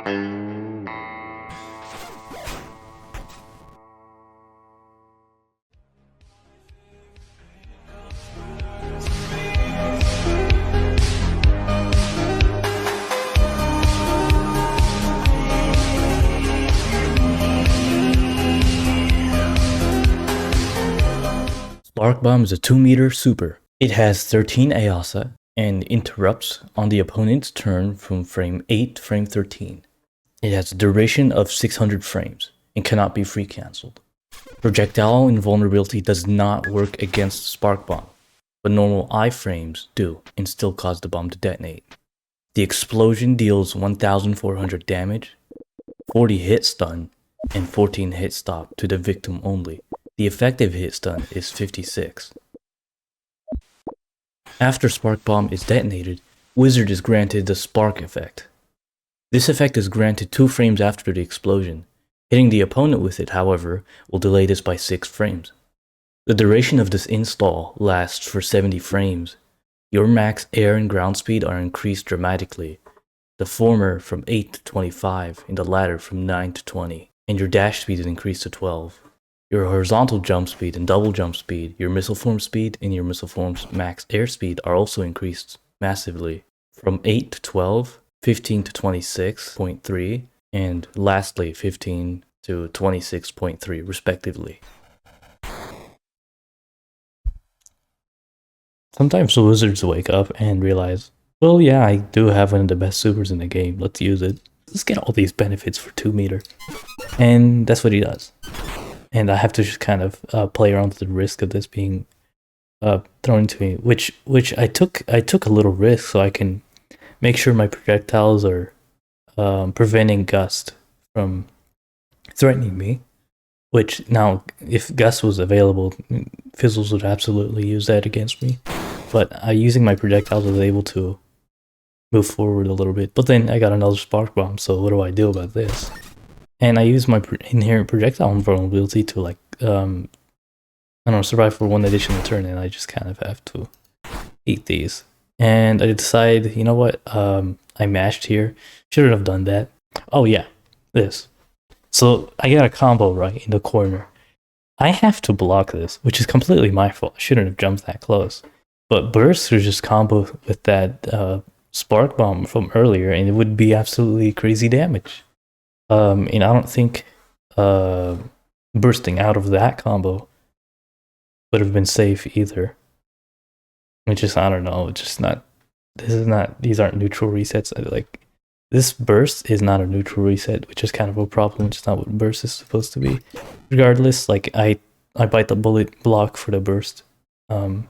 Spark Bomb is a 2-meter super. It has 13 AOSA and interrupts on the opponent's turn from frame 8 to frame 13. It has a duration of 600 frames and cannot be free cancelled. Projectile invulnerability does not work against Spark Bomb, but normal iframes do and still cause the bomb to detonate. The explosion deals 1400 damage, 40 hit stun, and 14 hit stop to the victim only. The effective hit stun is 56. After Spark Bomb is detonated, Wizard is granted the Spark effect. This effect is granted 2 frames after the explosion. Hitting the opponent with it, however, will delay this by 6 frames. The duration of this install lasts for 70 frames. Your max air and ground speed are increased dramatically, the former from 8 to 25 and the latter from 9 to 20, and your dash speed is increased to 12. Your horizontal jump speed and double jump speed, your missile form speed, and your missile form's max airspeed are also increased massively from 8 to 12, 15 to 26.3, and lastly 15 to 26.3 respectively. Sometimes the wizards wake up and realize, well yeah, I do have one of the best supers in the game, let's use it. Let's get all these benefits for 2 meter. And that's what he does. And I have to just kind of play around with the risk of this being thrown to me, which I took a little risk so I can make sure my projectiles are preventing Gust from threatening me. Which now, if Gust was available, Fizzles would absolutely use that against me. But using my projectiles, I was able to move forward a little bit. But then I got another Spark Bomb, so what do I do about this? And I use my inherent projectile invulnerability to, like, I don't know, survive for 1 additional turn, and I just kind of have to eat these. And I decide, you know what, I mashed here. Shouldn't have done that. Oh yeah, this. So I got a combo right in the corner. I have to block this, which is completely my fault. I shouldn't have jumped that close. But Burst was just combo with that Spark Bomb from earlier, and it would be absolutely crazy damage. And I don't think bursting out of that combo would have been safe either. It's just, I don't know, it's just not, these aren't neutral resets. Like, this burst is not a neutral reset, which is kind of a problem, which is not what burst is supposed to be. Regardless, like, I bite the bullet block for the burst. And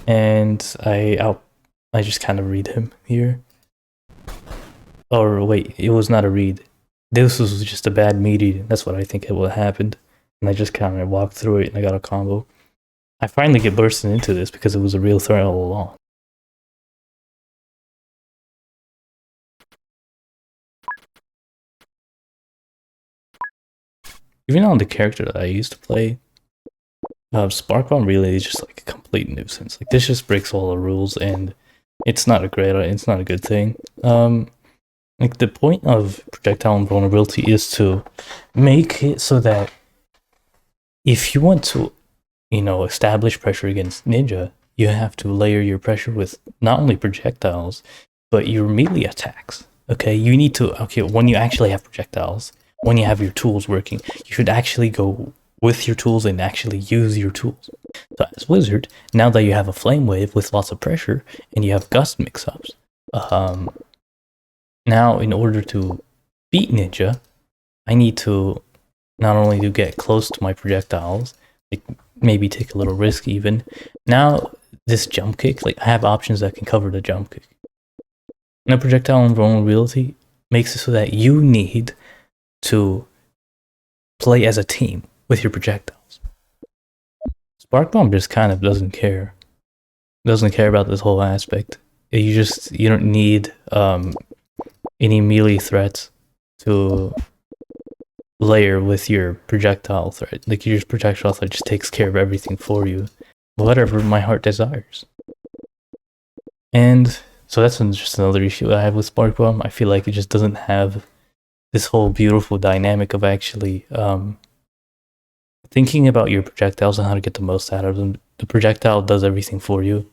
I just kind of read him here. Or wait, it was not a read. This was just a bad meaty. That's what I think it would have happened. And I just kind of walked through it and I got a combo. I finally get bursted into this because it was a real threat all along. Even on the character that I used to play, Spark Bomb really is just like a complete nuisance. Like, this just breaks all the rules, and it's not a good thing. Like, the point of projectile invulnerability is to make it so that if you want to, you know, establish pressure against Ninja, you have to layer your pressure with not only projectiles, but your melee attacks. Okay, you need to, when you actually have projectiles, when you have your tools working, you should actually go with your tools and actually use your tools. So as Wizard, now that you have a Flame Wave with lots of pressure, and you have Gust mix-ups, now in order to beat Ninja, I need to not only to get close to my projectiles, like maybe take a little risk even. Now this jump kick, like, I have options that can cover the jump kick. Now projectile invulnerability makes it so that you need to play as a team with your projectiles. Spark Bomb just kind of doesn't care. Doesn't care about this whole aspect. You don't need any melee threats to layer with your projectile threat. Like, your projectile threat just takes care of everything for you. Whatever my heart desires. And so that's just another issue I have with Spark Bomb. I feel like it just doesn't have this whole beautiful dynamic of actually thinking about your projectiles and how to get the most out of them. The projectile does everything for you.